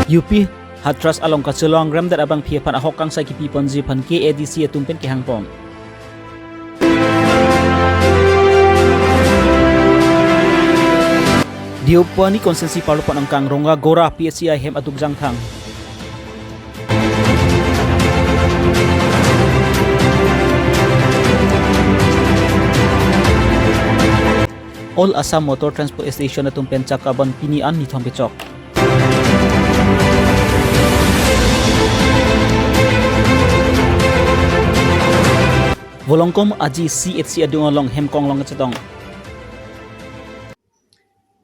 UP Hatras along Kachelong Ram that abang pia pan ahok kang sa kipipon ji pan KADC atumpen ke hangpom. Diopani konsensi palupan angkang ronga gora PSCI hem atuk jangthang. All Assam Motor Transport Station atumpen cakaban pinian nithong pecok. Volongkom aji CHC adungalong hemkonglong chetong.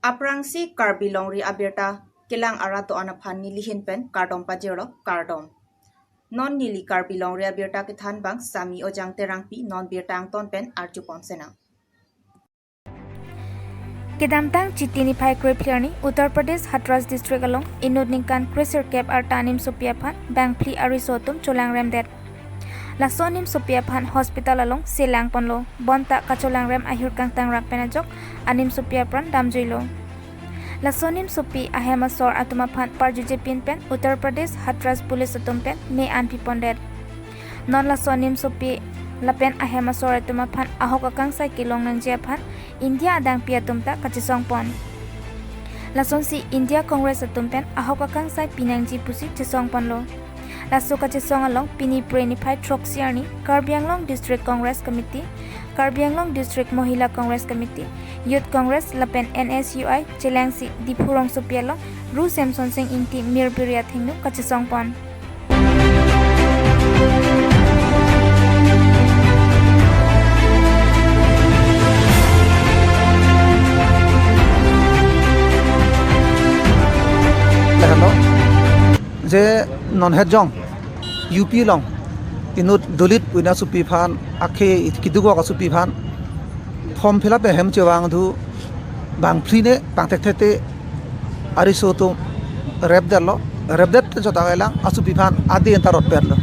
Aprangsi Karbi Longri Abirta kilang arato anaphan nilihin pen kardom pajero kardom. Non nili Karbi Longri Abirta kithan bang sami ojang terangpi non birtang ton pen arjupon senang. Kedamtang Chitini Pai Kripliani, Uttar Pradesh Hatras District along Inod Ningkan Krisir Kep Artanim Sopiaphan Bang Pli Arisotum Cholang Remdet. Lasonim Sopiaphan Hospital along Silang Ponlo Bonta Kacholang Rem Ahir Kang Tang Rak Penajok Anim Sopiapran Damjuilo. Lasonim Sopi Ahemasor Atumaphan Parjuje Pinpen Uttar Pradesh Hatras Police Atumpen Me Anpi Pondet. Non Lasonim Sopi Lapen Ahemasor Atumaphan Ahokakang Sai Kilong Nang Japhan India Adang Piatumta Kachisong Pon. Lasonsi India Congress Atumpen Ahokakang Sai Pinangji Pusi Chisong Ponlo. Laso Kachisong along Pini Preni Pai Troxiarni Karbi Anglong District Congress Committee Karbi Anglong District Mohila Congress Committee Youth Congress Lapen NSUI Chilangsi Dipurong Sopialong Ru Samson Singh Inti Mirpiriat Hingnu Kachisong Pon. J non-hedjong UP long inut dolit puina supi phan akhe kidugo ka supi phan form fill up hem chewang thu bang free bang thete ariso to rep that jota gailang asupi phan adi entarot perlo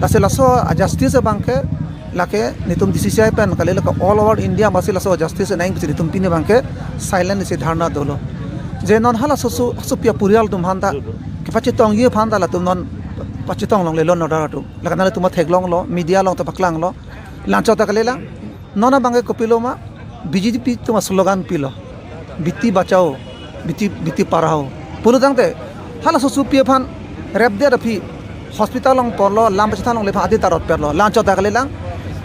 lase laso justice bangke lake nitum DCCI pen kale laka all over India masih laso justice naing pisi nitum pini bangke silent se dharna dolo je non hala sosu supia purial tum handa Pachitong ye phan dala tum non pachitong long le lon nodara tu lakana tuma theglong lo media long to paklang lo lancho ta kalela nona bange kopilo ma BJP tuma slogan pilo biti bachao biti parao pulu dangte hala so supie phan rep de rafi hospital long porlo lam pachitang long le pha adi tarot perlo lancho ta kalela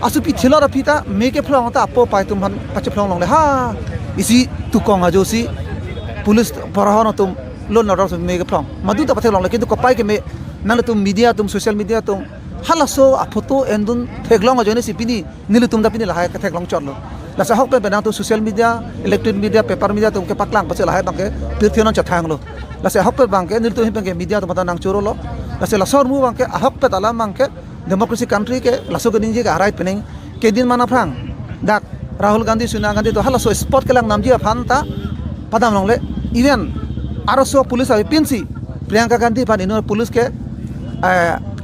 asupi thilo rafi ta meke phlong ta apo pai tum phan pachiphlong long le ha isi tukong ajo si police parao no tum lon nodar so mega plong madu ta pathe long le kintu kopai ke me nang tum media tum social media tum halaso a photo endun theglong ajone sipini nilu tum da pini lahai ka theglong chorlo la sa hok pe benang tu social media electronic media paper media tum ke paklang pache lahai bangke tirthionon chathang lo la sa hok pe bangke nilu tum bangke media tum nang choro lo la sa sor mu bangke a hok pe tala bangke democracy country ke laso ke ninje ka right pening ke din mana prang dak Rahul Gandhi Sonia Gandhi to halaso sport ke lang namji phanta padam long le even Araso police api pinsi Priyanka Gandhi pan ino police ke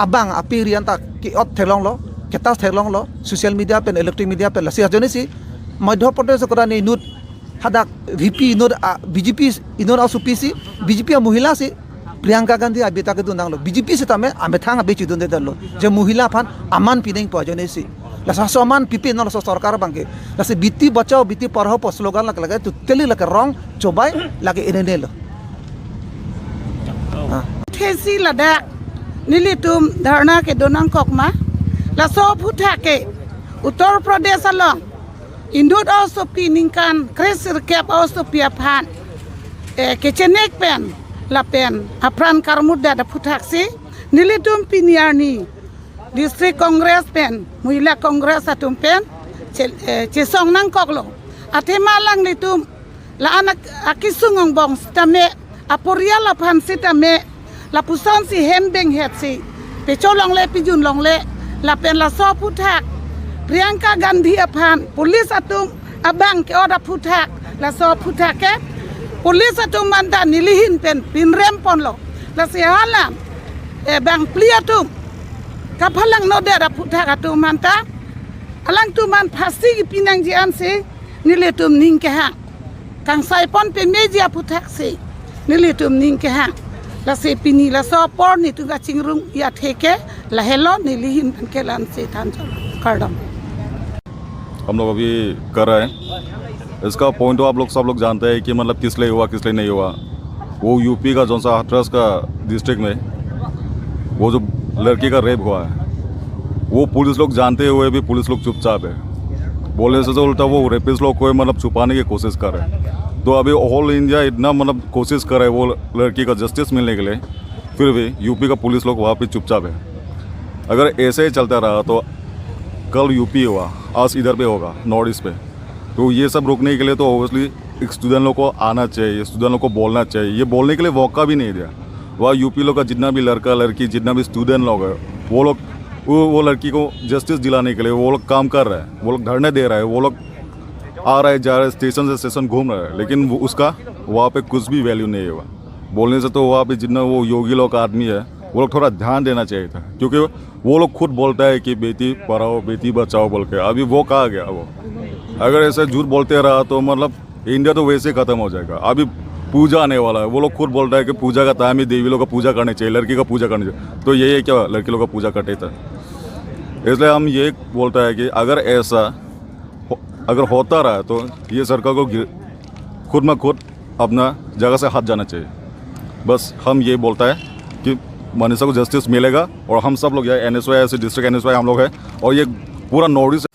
abang api rianta ki ot thelong lo ketas thelong lo social media pen electronic media pen lasi ajone si Madhya Pradesh korani nut hadak VP inor BJP inor asu PC BJP mohila si Priyanka Gandhi abita ke dunang lo BJP se tame amethang abe chidun de dalo je mohila pan aman pineng po ajone si lasa soman pipi no sarkar bangke lasi biti bachao biti parho po slogan laga tu teli laga rong cobai lagi enene lo Thesi lada nilitum dharna ke donang kokma la so phutha ke Uttar Pradesh along indut also piningkan Krisir Kep also piaphan ke chenek pen la pen apran karmuda da phuthak si nilitum piniarni district congress pen muila congress atum pen chesong nang koklo athema lang litum la anak akisungong bong stame aporia la phan sita me la puson si hembeng het si pecho long le pijun long le la pen la so phuthak Priyanka Gandhi aphan police atum abang ke oda phuthak la so phuthak ke police atum manda nilihin pen pinrem ponlo la si hala bang pliatum kapalang no da phuthak atum manta alang tu man phasi pinang ji an se niletum ning ke ha kang sai pon pe media phuthak se nilitum ning ke ha la se pini la so por ni tu ga chingrung ya theke la hello ni lihin pan ke lan se than chol kardom हम लोग अभी कर रहे हैं इसका point तो आप लोग सब लोग जानते हैं कि मतलब किस लिए हुआ किस लिए नहीं हुआ। वो यूपी का जो सा हाथरस का डिस्ट्रिक्ट में वो जो लड़की का रेप हुआ है वो पुलिस लोग जानते हुए भी पुलिस लोग चुपचाप है। बोलने से तो उल्टा वो रेपिस्ट लोग को मतलब छुपाने की कोशिश कर रहे हैं। तो अभी ऑल इंडिया इतना मतलब कोशिश कर रहा है वो लड़की का जस्टिस मिलने के लिए, फिर भी यूपी का पुलिस लोग वहाँ पे चुपचाप है। अगर ऐसे ही चलता रहा तो कल यूपी हुआ, आज इधर पे होगा नॉर्थ ईस्ट पे। तो ये सब रोकने के लिए तो ओबियसली स्टूडेंट लोग को आना चाहिए, स्टूडेंट लोग को बोलना चाहिए। ये बोलने के लिए मौका भी नहीं दिया। वह यूपी लोग का जितना भी लड़का लड़की जितना भी स्टूडेंट लोग है वो लड़की को जस्टिस दिलाने के लिए वो लोग काम कर रहे हैं, वो लोग धरने दे रहे हैं, वो लोग आ रहे जा रहे स्टेशन से स्टेशन घूम रहे हैं, लेकिन उसका वहाँ पे कुछ भी वैल्यू नहीं है। बोलने से तो वहाँ पे जितना वो योगी लोग का आदमी है वो लोग थोड़ा ध्यान देना चाहिए था, क्योंकि वो लोग खुद बोलता है कि बेटी पढ़ाओ बेटी बचाओ बोल के। अभी वो कहाँ गया वो? अगर ऐसे झूठ बोलते रहा तो मतलब इंडिया तो वैसे ख़त्म हो जाएगा। अभी पूजा आने वाला है, वो लोग खुद बोलता है कि पूजा का टाइम ही देवी लोग का पूजा करनी चाहिए, लड़की का पूजा करनी चाहिए। तो यही है क्या लड़की लोग का पूजा करते थे? इसलिए हम ये बोलता है कि अगर ऐसा अगर होता रहा तो ये सरकार को खुद में खुद अपना जगह से हट जाना चाहिए। बस हम ये बोलता है कि मनीषा को जस्टिस मिलेगा और हम सब लोग NSY ऐसे डिस्ट्रिक्ट NSY हम लोग हैं और ये पूरा north east.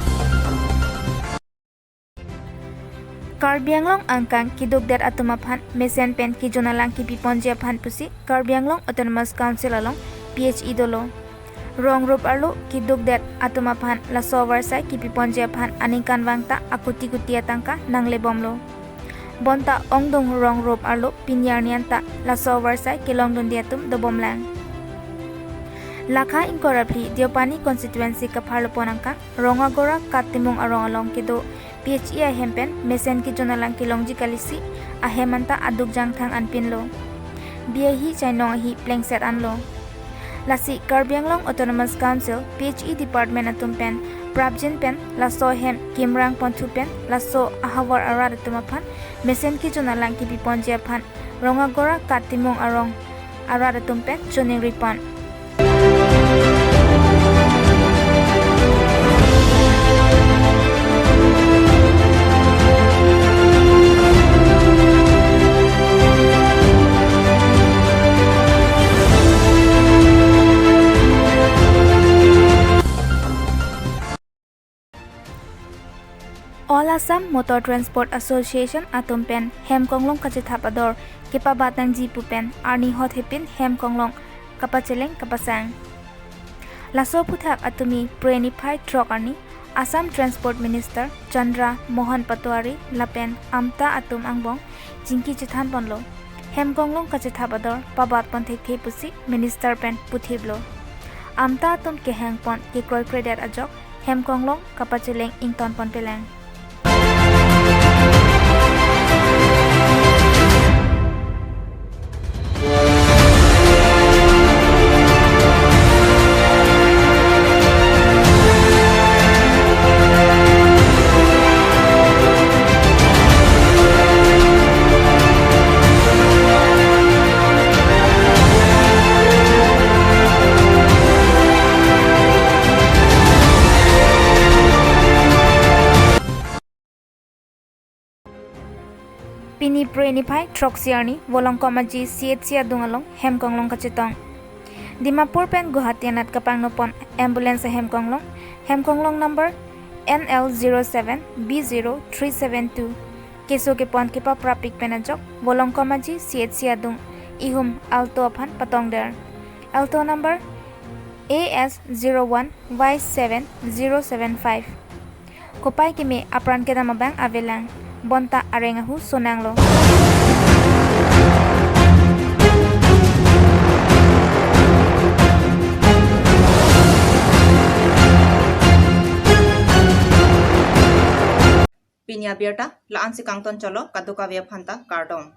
Karbi Longri angkang kiduk dat atumaphan mesen pen ki jonalang ki piponje phan pusi Karbi Longri Autonomous Council along PHE dolo rong rup arlo kiduk dat atumaphan la sover sai ki piponje phan aningkan wangta akuti kutia tangka nangle bomlo bonta ongdong rong rup arlo pinyarnianta la sover sai ki longdon diatum do bomlang lakha inkorapli diopani constituency ka pharlo ponangka rongagora katimung arong along kido PHE ahempen mesen ki jonalang ki longji kalisi ahemanta aduk jang thang anpinlo biahi chainong hi plengset anlo lasi Karbi Longri Autonomous Council PHE department atumpen prabjin pen laso hem kimrang pontu pen laso ahawar arad atumaphan mesen ki jonalang ki piponje phan rongagora katimung arong arad atumpen choning ripon All Assam Motor Transport Association atumpen hem konglong kachithapador kepabatang jipupen arni hot hepin hem konglong kapacheleng kapasang laso puthak atumi prenify truck arni Assam Transport Minister Chandra Mohan Patwari lapen amta atum angbong jingki chithan ponlo hem konglong kachithapador pabat pon thek pusi minister pen puthiblo amta atum ke hang pon ke kroi credit ajok hem konglong kapacheleng ington pon pelang Pini prenify troxiarni volong komaji CHC adungalong hem konglong kacitong Dimapur pen Guwahati anat kapang nopon ambulance hem konglong number NL07 B0372 keso ke pon ke pa prapik penajok volong komaji CHC adung ihum alto aphan patong der alto number AS01 Y7075 kopai kime apran ke namabang avelang bonta arengahu sonanglo Pinya Abirta laan si Kangton Cholo kaduka via phanta Kardom